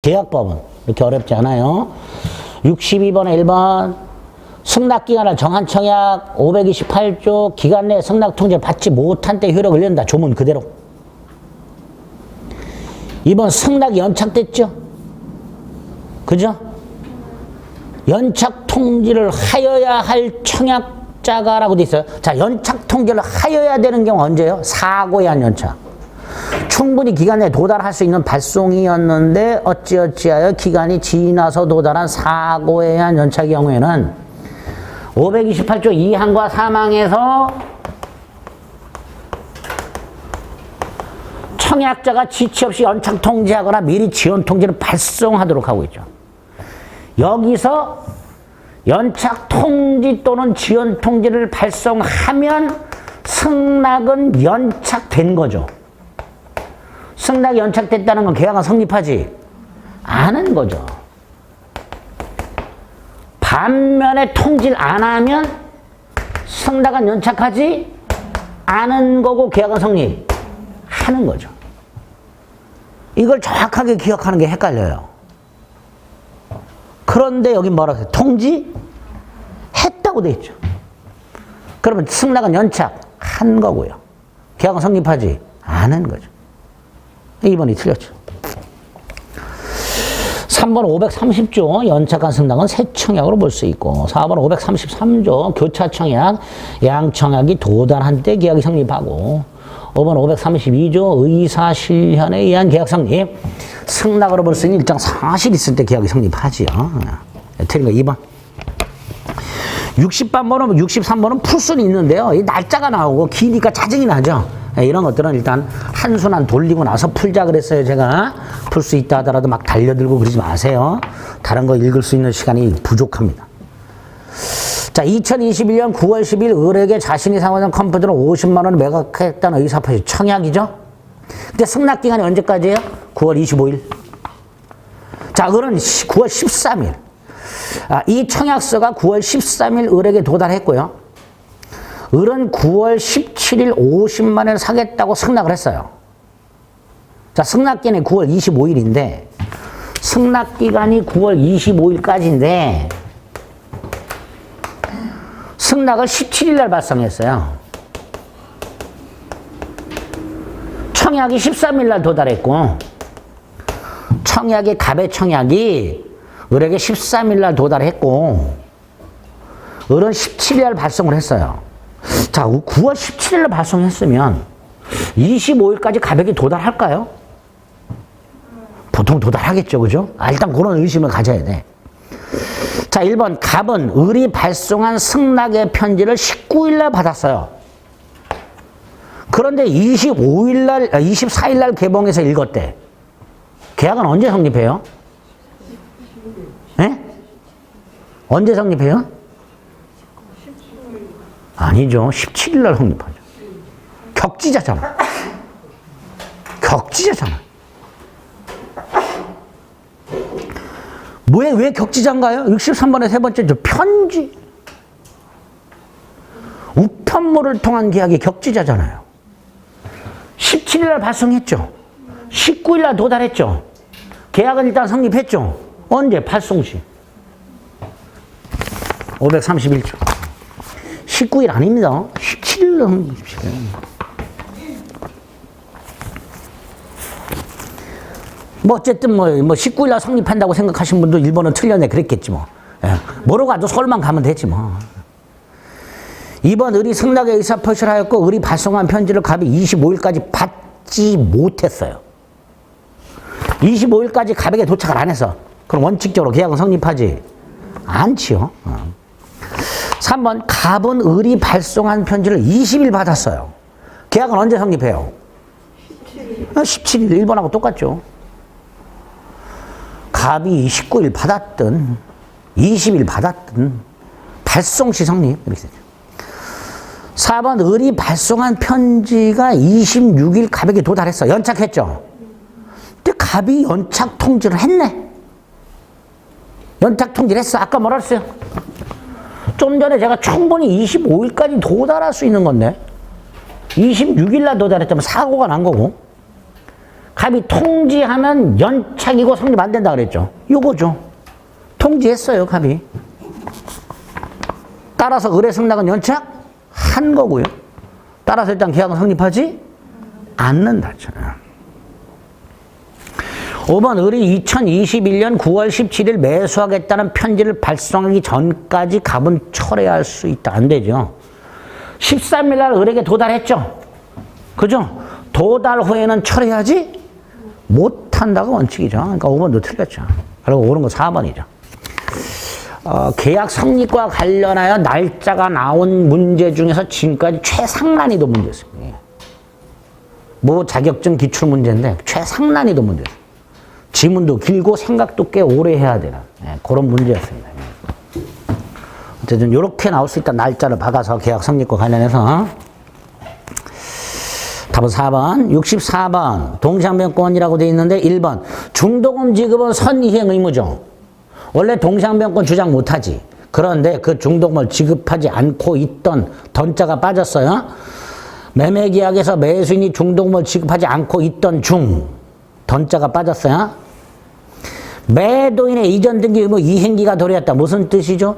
계약법은 이렇게 어렵지 않아요. 62번에 1번 승낙기간을 정한 청약 528조 기간 내에 승낙통지를 받지 못한 때 효력을 잃는다. 조문 그대로. 2번 승낙이 연착됐죠. 그죠? 연착통지를 하여야 할 청약자가 라고 돼 있어요. 자, 연착통지를 하여야 되는 경우 언제요? 사고에 한 연착. 충분히 기간에 도달할 수 있는 발송이었는데 어찌어찌하여 기간이 지나서 도달한 사고에 의한 연착의 경우에는 528조 2항과 3항에서 청약자가 지체 없이 연착 통지하거나 미리 지연 통지를 발송하도록 하고 있죠. 여기서 연착 통지 또는 지연 통지를 발송하면 승낙은 연착된 거죠. 승낙이 연착됐다는 건 계약은 성립하지 않은 거죠. 반면에 통지를 안 하면 승낙은 연착하지 않은 거고 계약은 성립하는 거죠. 이걸 정확하게 기억하는 게 헷갈려요. 그런데 여기 뭐라고 해요? 통지했다고 돼 있죠. 그러면 승낙은 연착한 거고요. 계약은 성립하지 않은 거죠. 2번이 틀렸죠. 3번 530조 연착한 승낙은 새 청약으로 볼 수 있고 4번 533조 교차 청약 양청약이 도달한 때 계약이 성립하고 5번 532조 의사실현에 의한 계약 성립 승낙으로 볼 수 있는 일정 사실 있을 때 계약이 성립하지요. 틀린 거 2번. 60번은 63번은 풀 수는 있는데요. 이 날짜가 나오고 기니까 짜증이 나죠. 이런 것들은 일단 한순환 돌리고 나서 풀자 그랬어요. 제가 풀 수 있다 하더라도 막 달려들고 그러지 마세요. 다른 거 읽을 수 있는 시간이 부족합니다. 자, 2021년 9월 10일 을에게 자신이 사용하는 컴퓨터를 50만 원을 매각했다는 의사표시 청약이죠. 근데 승낙 기간이 언제까지예요? 9월 25일. 자, 을은 9월 13일. 이 청약서가 9월 13일 을에게 도달했고요. 을은 9월 17일 50만 원을 사겠다고 승낙을 했어요. 자, 승낙기간이 9월 25일인데 승낙기간이 9월 25일까지인데 승낙을 17일 날 발송했어요. 청약이 13일 날 도달했고 청약의 갑의 청약이 을에게 13일 날 도달했고 을은 17일 날 발송을 했어요. 자, 9월 17일 날 발송했으면 25일까지 갑에게 도달할까요? 보통 도달하겠죠, 그죠? 일단 그런 의심을 가져야 돼. 자, 1번 갑은 을이 발송한 승낙의 편지를 19일 날 받았어요. 그런데 24일 날 개봉해서 읽었대. 계약은 언제 성립해요? 네? 언제 성립해요? 아니죠. 17일 날 성립하죠. 격지자잖아. 격지자잖아. 왜 격지자인가요? 63번의 세 번째 편지. 우편물을 통한 계약이 격지자잖아요. 17일 날 발송했죠. 19일 날 도달했죠. 계약은 일단 성립했죠. 언제? 발송시. 531조. 19일 아닙니다. 17일 날 성립시켜요. 뭐 어쨌든 뭐 19일 날 성립한다고 생각하신 분도 1번은 틀렸네 그랬겠지 뭐. 예. 뭐로 가도 서울만 가면 되지 뭐. 2번 을이 승낙의 의사표시를 하였고 을이 발송한 편지를 갑이 25일까지 받지 못했어요. 25일까지 갑에게 도착을 안 해서 그럼 원칙적으로 계약은 성립하지 않지요. 3번 갑은 을이 발송한 편지를 20일 받았어요. 계약은 언제 성립해요? 17일. 1번하고 똑같죠. 갑이 19일 받았든 20일 받았든 발송시 성립. 이렇게 되죠. 4번 을이 발송한 편지가 26일 갑에게 도달했어. 연착했죠. 근데 갑이 연착 통지를 했네. 연착 통지를 했어. 아까 뭐라 했어요? 좀 전에 제가 충분히 25일까지 도달할 수 있는 건데 26일 날 도달했다면 사고가 난 거고 갑이 통지하면 연착이고 성립 안 된다 그랬죠. 요거죠. 통지했어요, 갑이. 따라서 을의 승낙은 연착한 거고요. 따라서 일단 계약은 성립하지 않는다. 5번 을이 2021년 9월 17일 매수하겠다는 편지를 발송하기 전까지 갑은 철회할 수 있다. 안 되죠. 13일 날 을에게 도달했죠. 그죠? 도달 후에는 철회하지 못한다가 원칙이죠. 그러니까 5번도 틀렸죠. 그리고 옳은 거 4번이죠. 계약 성립과 관련하여 날짜가 나온 문제 중에서 지금까지 최상난이도 문제였습니다. 뭐 자격증 기출 문제인데 최상난이도 문제였습니다. 지문도 길고 생각도 꽤 오래 해야 되는 그런 문제였습니다. 어쨌든 이렇게 나올 수 있다. 날짜를 박아서 계약 성립과 관련해서. 답은 4번. 64번 동시항변권이라고 되어 있는데 1번 중도금 지급은 선이행 의무죠. 원래 동시항변권 주장 못하지. 그런데 그 중도금을 지급하지 않고 있던 던자가 빠졌어요. 매매계약에서 매수인이 중도금을 지급하지 않고 있던 중 던자가 빠졌어요. 매도인의 이전 등기 의무 이행기가 도래했다. 무슨 뜻이죠?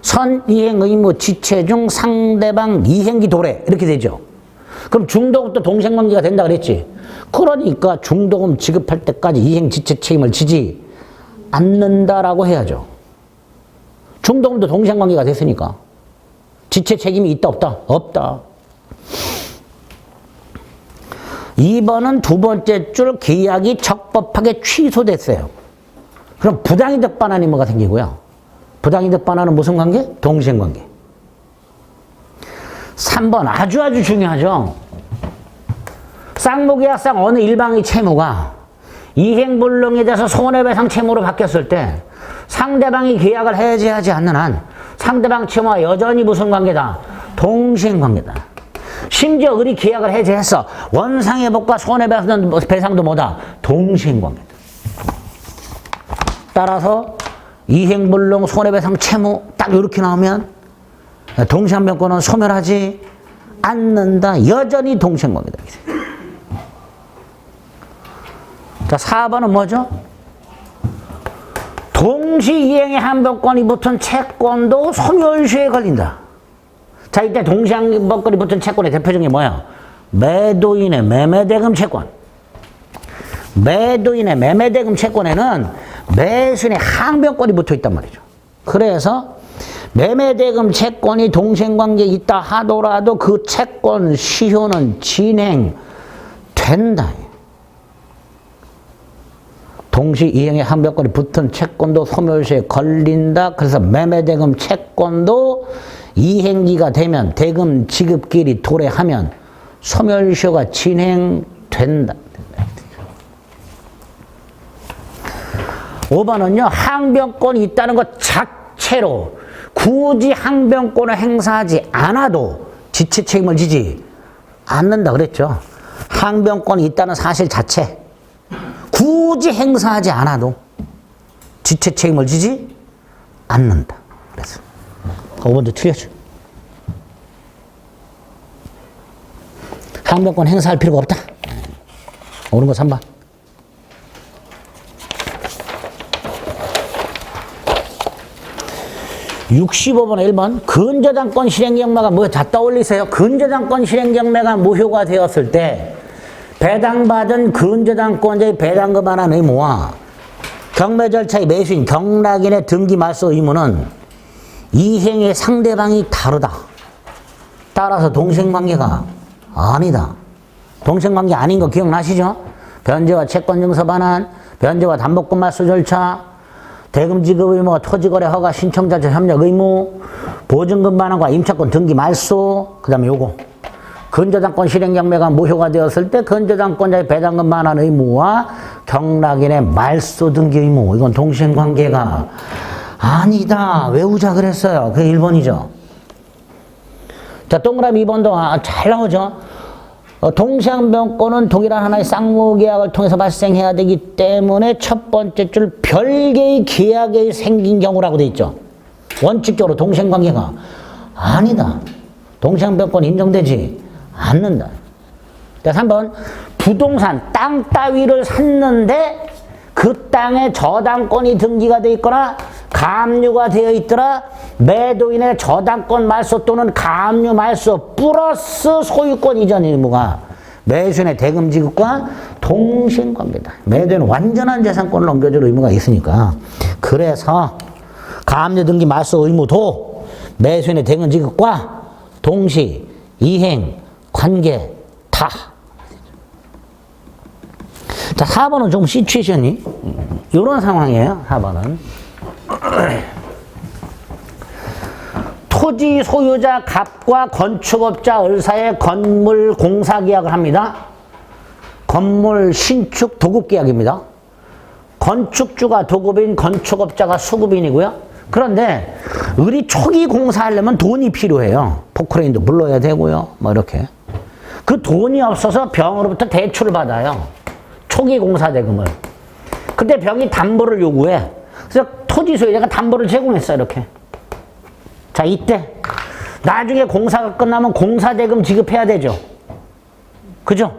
선이행 의무 지체 중 상대방 이행기 도래 이렇게 되죠. 그럼 중도금도 동생관계가 된다 그랬지. 그러니까 중도금 지급할 때까지 이행 지체 책임을 지지 않는다라고 해야죠. 중도금도 동생관계가 됐으니까 지체 책임이 있다 없다? 없다. 2번은 두 번째 줄 계약이 적법하게 취소됐어요. 그럼 부당이득 반환 의무가 생기고요. 부당이득 반환은 무슨 관계? 동시행관계. 3번 아주 중요하죠. 쌍무계약상 어느 일방의 채무가 이행불능에 대해서 손해배상 채무로 바뀌었을 때 상대방이 계약을 해지하지 않는 한 상대방 채무와 여전히 무슨 관계다? 동시행관계다. 심지어 을이 계약을 해지해서 원상회복과 손해배상도 뭐다? 동시행관계다. 따라서 이행불능 손해배상 채무 딱 이렇게 나오면 동시항변권은 소멸하지 않는다. 여전히 동시행관계다. 자, 4번은 뭐죠? 동시이행의 항변권이 붙은 채권도 소멸시효에 걸린다. 자, 이때 동시항변권이 붙은 채권의 대표적인 게 뭐야? 매도인의 매매대금 채권. 매도인의 매매대금 채권에는 매수인의 항변권이 붙어 있단 말이죠. 그래서 매매대금 채권이 동시행관계에 있다 하더라도 그 채권 시효는 진행된다. 동시이행의 항변권이 붙은 채권도 소멸시효에 걸린다. 그래서 매매대금 채권도 이행기가 되면 대금 지급기일이 도래하면 소멸시효가 진행된다. 5번은요. 항변권이 있다는 것 자체로 굳이 항변권을 행사하지 않아도 지체 책임을 지지 않는다 그랬죠. 항변권이 있다는 사실 자체 굳이 행사하지 않아도 지체 책임을 지지 않는다. 그래서 5번도 틀렸죠. 항변권 행사할 필요가 없다. 옳은 거 3번. 65번 1번 근저당권 실행경매가 뭐야? 다 떠올리세요. 근저당권 실행경매가 무효가 되었을 때 배당받은 근저당권자의 배당금 반환 의무와 경매 절차의 매수인 경락인의 등기 말소 의무는 이행의 상대방이 다르다. 따라서 동생관계가 아니다. 동생관계 아닌 거 기억나시죠? 변제와 채권증서 반환, 변제와 담보권 말소 절차, 대금 지급 의무, 토지거래 허가 신청자체 협력 의무, 보증금 반환과 임차권 등기 말소, 그 다음에 요거. 근저당권 실행경매가 무효가 되었을 때 근저당권자의 배당금 반환 의무와 경락인의 말소 등기 의무. 이건 동시행관계가 아니다. 외우자 그랬어요. 그게 1번이죠. 자, 동그라미 2번도 잘 나오죠. 동시항변권은 동일한 하나의 쌍무계약을 통해서 발생해야 되기 때문에 첫 번째 줄 별개의 계약이 생긴 경우라고 돼 있죠. 원칙적으로 동시행관계가 아니다. 동시항변권 인정되지 않는다. 자, 3번 부동산, 땅 따위를 샀는데 그 땅에 저당권이 등기가 돼 있거나 가압류가 되어 있더라. 매도인의 저당권 말소 또는 가압류 말소 플러스 소유권 이전 의무가 매수인의 대금 지급과 동시인 겁니다. 매도인은 완전한 재산권을 넘겨줄 의무가 있으니까. 그래서 가압류 등기 말소 의무도 매수인의 대금 지급과 동시, 이행, 관계 다. 자, 4번은 좀 시츄에이션이 이런 상황이에요. 4번은 토지 소유자 갑과 건축업자 을사의 건물 공사 계약을 합니다. 건물 신축 도급 계약입니다. 건축주가 도급인, 건축업자가 수급인이고요. 그런데 을이 초기 공사하려면 돈이 필요해요. 포크레인도 불러야 되고요. 뭐 이렇게. 그 돈이 없어서 병으로부터 대출을 받아요. 초기 공사 대금을. 그때 병이 담보를 요구해. 그래서 토지 소유자가 담보를 제공했어, 이렇게. 자, 이때 나중에 공사가 끝나면 공사 대금 지급해야 되죠. 그죠?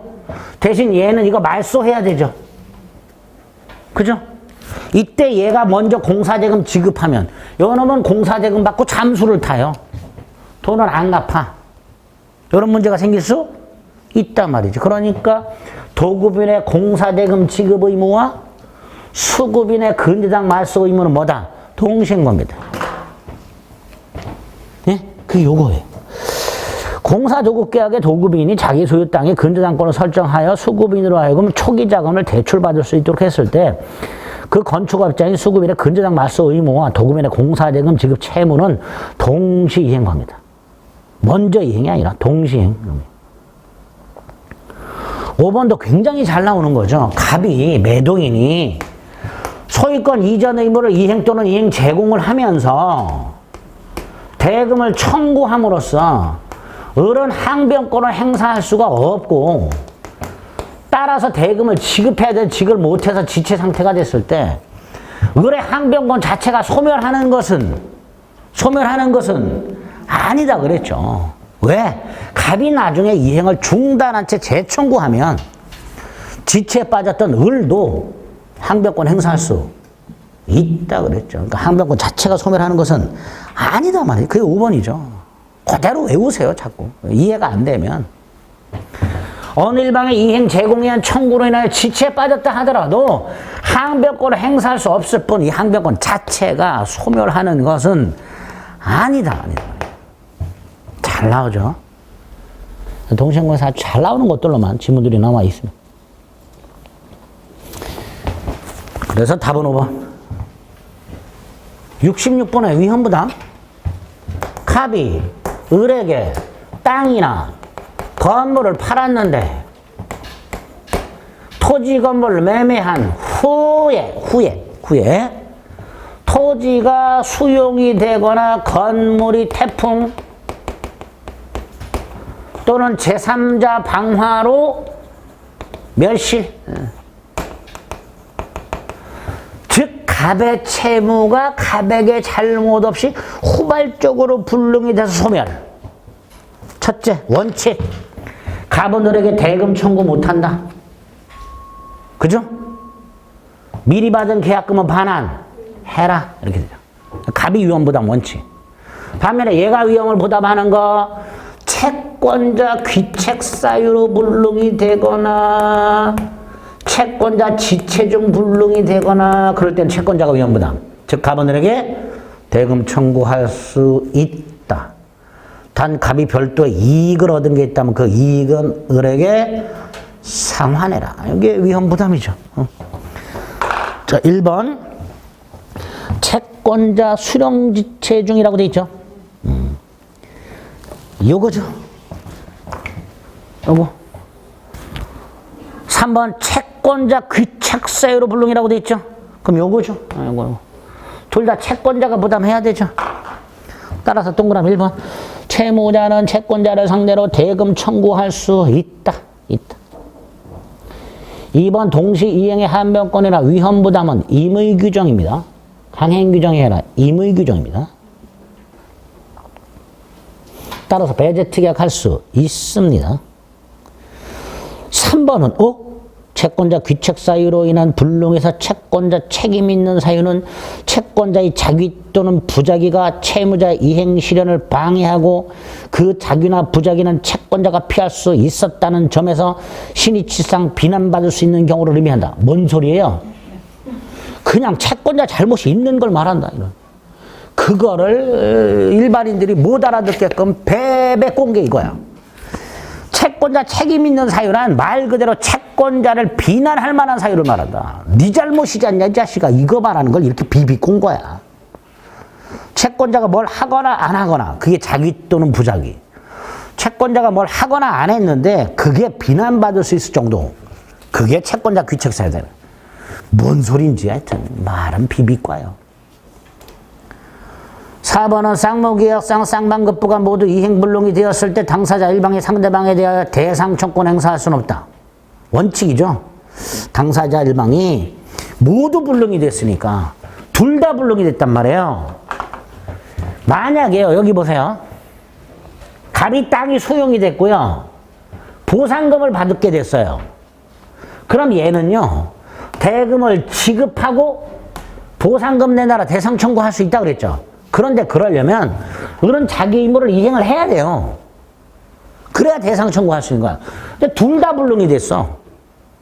대신 얘는 이거 말소해야 되죠. 그죠? 이때 얘가 먼저 공사 대금 지급하면 요놈은 공사 대금 받고 잠수를 타요. 돈을 안 갚아. 이런 문제가 생길 수 있단 말이죠. 그러니까 도급인의 공사 대금 지급 의무와 수급인의 근저당 말소 의무는 뭐다? 동시인 겁니다. 예? 그게 요거예요. 공사 도급 계약의 도급인이 자기 소유 땅에 근저당권을 설정하여 수급인으로 하여금 초기 자금을 대출받을 수 있도록 했을 때 그 건축업자인 수급인의 근저당 말소 의무와 도급인의 공사 대금 지급 채무는 동시 이행합니다. 먼저 이행이 아니라 동시 이행. 5번도 굉장히 잘 나오는 거죠. 갑이, 매도인이 소유권 이전 의무를 이행 또는 이행 제공을 하면서 대금을 청구함으로써 을은 항변권을 행사할 수가 없고 따라서 대금을 지급해야 되는 지급을 못해서 지체 상태가 됐을 때 을의 항변권 자체가 소멸하는 것은 아니다 그랬죠. 왜? 갑이 나중에 이행을 중단한 채 재청구하면 지체에 빠졌던 을도 항변권 행사할 수 있다 그랬죠. 그러니까 항변권 자체가 소멸하는 것은 아니다 말이에요. 그게 5번이죠. 그대로 외우세요, 자꾸. 이해가 안 되면. 어느 일방의 이행 제공에 의한 청구로 인하여 지체에 빠졌다 하더라도 항변권을 행사할 수 없을 뿐 이 항변권 자체가 소멸하는 것은 아니다. 잘 나오죠. 동시행권에서 아주 잘 나오는 것들로만 지문들이 나와 있습니다. 그래서 답은 5번. 66번의 위헌부담. 갑이 을에게 땅이나 건물을 팔았는데 토지 건물을 매매한 후에 토지가 수용이 되거나 건물이 태풍 또는 제3자 방화로 멸실. 즉 갑의 채무가 갑에게 잘못 없이 후발적으로 불능이 돼서 소멸. 첫째, 원칙. 갑은 을에게 대금 청구 못한다. 그죠? 미리 받은 계약금은 반환해라. 이렇게 되죠. 갑이 위험부담 원칙. 반면에 얘가 위험을 부담하는 거 채권자 귀책 사유로 불능이 되거나 채권자 지체 중 불능이 되거나 그럴 때는 채권자가 위험부담. 즉 갑은 을에게 대금 청구할 수 있다. 단 갑이 별도의 이익을 얻은 게 있다면 그 이익은 을에게 상환해라. 이게 위험부담이죠. 자, 1번 채권자 수령지체 중이라고 돼 있죠. 요거죠. 요거. 3번 채권자 귀책 사유로 불능이라고 돼 있죠. 그럼 요거죠. 요거. 둘 다 채권자가 부담해야 되죠. 따라서 동그라미 1번. 채무자는 채권자를 상대로 대금 청구할 수 있다. 2번 동시 이행의 한변권이나 위헌부담은 임의규정입니다. 강행규정이 아니라 임의규정입니다. 따라서 배제특약할 수 있습니다. 3번은 채권자 귀책 사유로 인한 불능에서 채권자 책임 있는 사유는 채권자의 자기 또는 부자기가 채무자 이행 실현을 방해하고 그 자기나 부자기는 채권자가 피할 수 있었다는 점에서 신의치상 비난받을 수 있는 경우를 의미한다. 뭔 소리예요? 그냥 채권자 잘못이 있는 걸 말한다. 그거를 일반인들이 못 알아듣게끔 베베 꼰 게 이거야. 채권자 책임 있는 사유란 말 그대로 채권자를 비난할 만한 사유를 말한다. 네 잘못이지 않냐 이 자식아. 이거 말하는 걸 이렇게 비비 꼰 거야. 채권자가 뭘 하거나 안 하거나 그게 자기 또는 부자기. 채권자가 뭘 하거나 안 했는데 그게 비난받을 수 있을 정도. 그게 채권자 귀책 사유다. 뭔 소린지 하여튼 말은 비비과요. 4번은 쌍무계약상 쌍방급부가 모두 이행불능이 되었을 때 당사자 일방이 상대방에 대하여 대상청권 행사할 수는 없다. 원칙이죠. 당사자 일방이 모두 불능이 됐으니까 둘 다 불능이 됐단 말이에요. 만약에요. 여기 보세요. 갑이 땅이 소용이 됐고요. 보상금을 받게 됐어요. 그럼 얘는요. 대금을 지급하고 보상금 내놔라 대상 청구할 수 있다 그랬죠. 그런데 그러려면 을은 자기 의무를 이행을 해야 돼요. 그래야 대상 청구할 수 있는 거야. 근데 둘 다 불능이 됐어.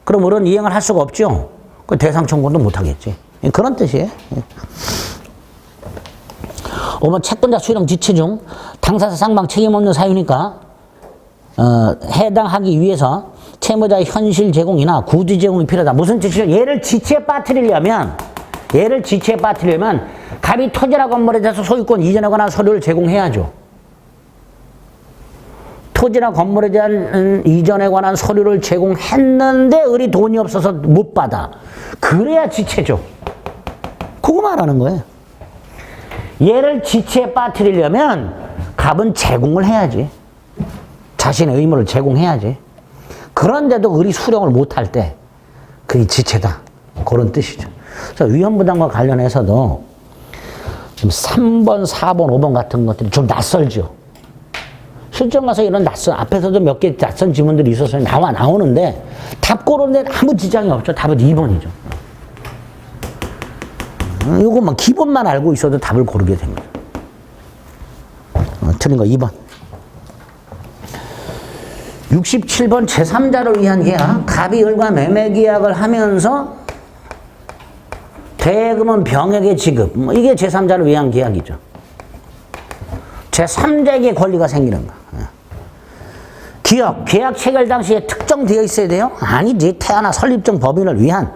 그럼 을은 이행을 할 수가 없죠. 그 대상 청구도 못 하겠지. 그런 뜻이에요. 5번 채권자 수령 지체 중 당사자 상방 책임 없는 사유니까 해당하기 위해서 채무자의 현실 제공이나 구제 제공이 필요하다. 무슨 뜻이죠? 얘를 지체에 빠뜨리려면 갑이 토지나 건물에 대해서 소유권 이전하거나 서류를 제공해야죠. 토지나 건물에 대한 이전에 관한 서류를 제공했는데 을이 돈이 없어서 못 받아. 그래야 지체죠. 그거 말하는 거예요. 얘를 지체에 빠뜨리려면 갑은 제공을 해야지. 자신의 의무를 제공해야지. 그런데도 을이 수령을 못할 때 그게 지체다. 그런 뜻이죠. 그래서 위험부담과 관련해서도 좀 3번, 4번, 5번 같은 것들이 좀 낯설죠. 실전 가서 이런 앞에서도 몇 개 낯선 지문들이 있어서 나오는데 답 고르는데 아무 지장이 없죠. 답은 2번이죠. 이것만 기본만 알고 있어도 답을 고르게 됩니다. 틀린 거 2번. 67번 제3자를 위한 계약. 갑이 을과 매매 계약을 하면서 대금은 병역의 지급. 이게 제3자를 위한 계약이죠. 제3자에게 권리가 생기는 거. 기업, 계약 체결 당시에 특정되어 있어야 돼요? 아니지. 태아나 설립증 법인을 위한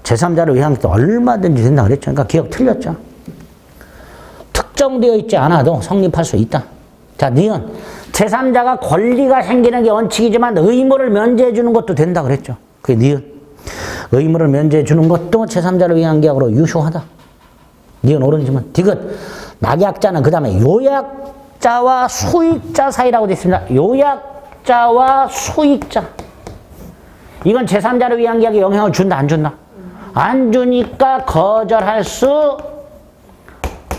제3자를 위한 게 얼마든지 된다 그랬죠. 그러니까 기억 틀렸죠. 특정되어 있지 않아도 성립할 수 있다. 자, 니은. 제3자가 권리가 생기는 게 원칙이지만 의무를 면제해 주는 것도 된다 그랬죠. 그게 니은. 의무를 면제해 주는 것도 제3자를 위한 계약으로 유효하다. 니은 옳은지만. 디귿. 낙약자는 그 다음에 요약자와 수익자 사이라고 되어 있습니다. 요약자와 수익자. 이건 제3자를 위한 계약에 영향을 준다, 안 준다? 안 주니까 거절할 수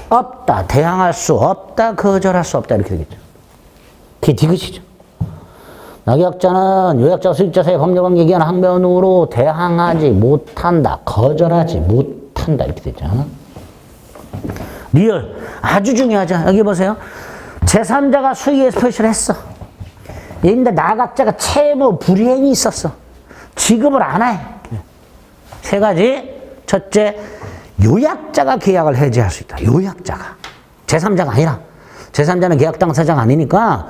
없다. 대항할 수 없다. 거절할 수 없다. 이렇게 되겠죠. 그게 디귿이죠. 낙약자는 요약자와 수익자 사이의 법률관계 기한 항변으로 대항하지 못한다. 거절하지 못한다. 이렇게 되죠. 리얼. 아주 중요하죠. 여기 보세요. 제3자가 수익의 표시를 했어. 근데 낙약자가 채무 불이행이 있었어. 지급을 안 해. 세 가지. 첫째, 요약자가 계약을 해지할 수 있다. 요약자가. 제3자가 아니라. 제3자는 계약 당사자가 아니니까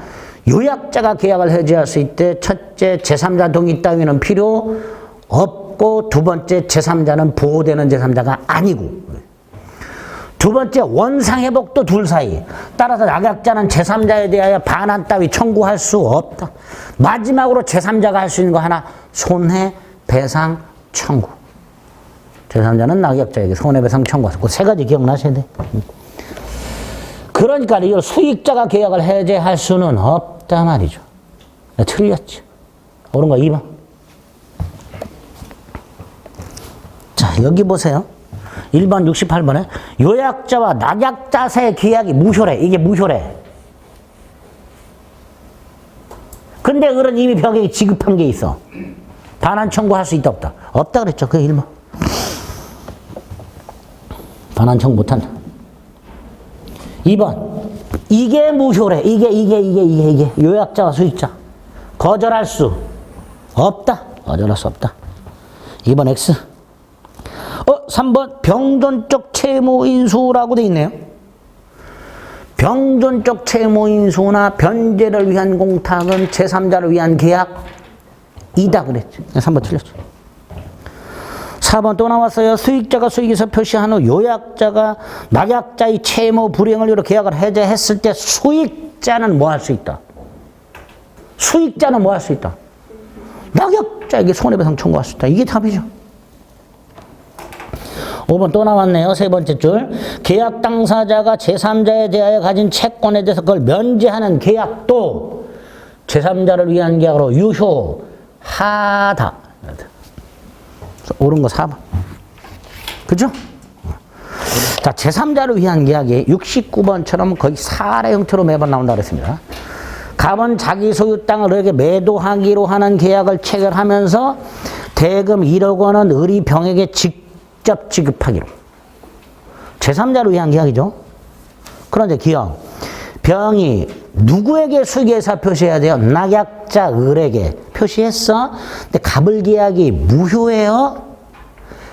요약자가 계약을 해지할 수 있대. 첫째, 제3자 동의 따위는 필요 없고, 두 번째, 제3자는 보호되는 제3자가 아니고, 두 번째, 원상회복도 둘 사이. 따라서 낙약자는 제3자에 대하여 반환 따위 청구할 수 없다. 마지막으로 제3자가 할 수 있는 거 하나, 손해배상 청구. 제3자는 낙약자에게 손해배상 청구하고, 그 세 가지 기억나셔야 돼. 그러니까 이걸 수익자가 계약을 해제할 수는 없다 말이죠. 틀렸죠. 옳은 거 2번. 자, 여기 보세요. 1번 68번에 요약자와 낙약자 사이의 계약이 무효래. 이게 무효래. 근데 을은 이미 병역이 지급한 게 있어. 반환 청구할 수 있다 없다? 없다 그랬죠. 그게 1번. 반환 청구 못한다. 2번. 이게 무효래. 이게. 요약자와 수익자. 거절할 수 없다. 거절할 수 없다. 2번 X. 3번 병존적 채무인수라고 돼 있네요. 병존적 채무인수나 변제를 위한 공탁은 제3자를 위한 계약이다 그랬죠. 3번 틀렸죠. 4번 또 나왔어요. 수익자가 수익에서 표시한 후 요약자가 낙약자의 채무 불이행을 이유로 계약을 해제했을 때 수익자는 뭐 할 수 있다? 수익자는 뭐 할 수 있다? 낙약자에게 손해배상 청구할 수 있다. 이게 답이죠. 5번 또 나왔네요. 세 번째 줄. 계약 당사자가 제3자에 대하여 가진 채권에 대해서 그걸 면제하는 계약도 제3자를 위한 계약으로 유효하다. 옳은 거 4번. 그죠? 자, 제3자를 위한 계약이 69번처럼 거의 사례 형태로 매번 나온다고 했습니다. 갑은 자기 소유 땅을 을에게 매도하기로 하는 계약을 체결하면서 대금 1억 원은 을이 병에게 직접 지급하기로. 제3자를 위한 계약이죠. 그런데 기억. 병이 누구에게 수익회사 표시해야 돼요? 낙약자 을에게 표시했어. 근데 갑을 계약이 무효예요.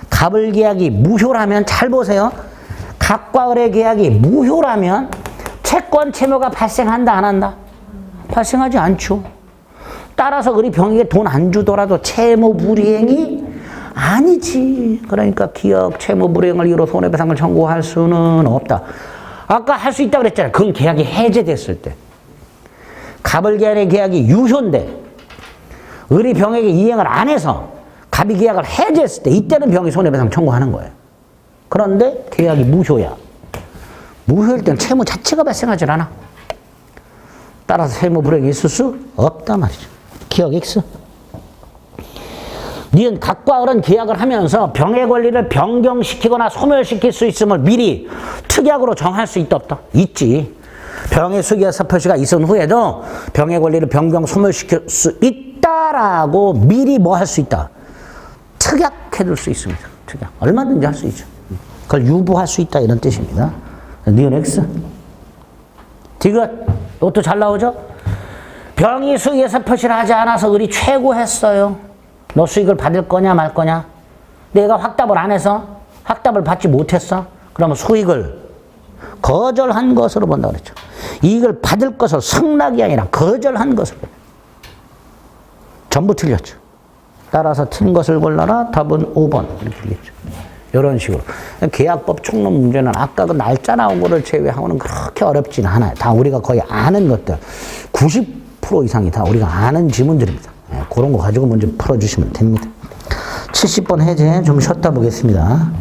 갑을 계약이 무효라면 잘 보세요. 갑과 을의 계약이 무효라면 채권 채무가 발생한다 안 한다? 발생하지 않죠. 따라서 을이 병에게 돈 안 주더라도 채무 불이행이 아니지. 그러니까 기억 채무 불이행을 이유로 손해배상을 청구할 수는 없다. 아까 할 수 있다 그랬잖아요. 그건 계약이 해제됐을 때. 갑을 계약의 계약이 유효인데 을이 병에게 이행을 안 해서 갑이 계약을 해제했을 때 이때는 병이 손해배상 청구하는 거예요. 그런데 계약이 무효야. 무효일 때는 채무 자체가 발생하지 않아. 따라서 채무 불이행이 있을 수 없단 말이죠. 기억 X. 니은 갑과 을은 계약을 하면서 병의 권리를 변경시키거나 소멸시킬 수 있음을 미리 특약으로 정할 수 있다 없다? 있지. 병의 수익회사 표시가 있은 후에도 병의 권리를 변경 소멸시킬 수 있다라고 미리 뭐 할 수 있다? 특약해둘 수 있습니다. 특약. 얼마든지 할 수 있죠. 그걸 유보할 수 있다 이런 뜻입니다. 니은 X. 디귿. 이것도 잘 나오죠? 병이 수익회사 표시를 하지 않아서 을이 최고했어요. 너 수익을 받을 거냐 말 거냐? 내가 확답을 안 해서 확답을 받지 못했어. 그러면 수익을 거절한 것으로 본다 그랬죠. 이익을 받을 것을 승낙이 아니라 거절한 것으로. 전부 틀렸죠. 따라서 틀린 것을 골라라. 답은 5번. 이렇게 되겠죠. 이런 식으로. 계약법 총론 문제는 아까 그 날짜 나온 거를 제외하고는 그렇게 어렵지는 않아요. 다 우리가 거의 아는 것들. 90% 이상이 다 우리가 아는 지문들입니다. 그런 거 가지고 먼저 풀어주시면 됩니다. 70번 해제 좀 쉬었다 보겠습니다.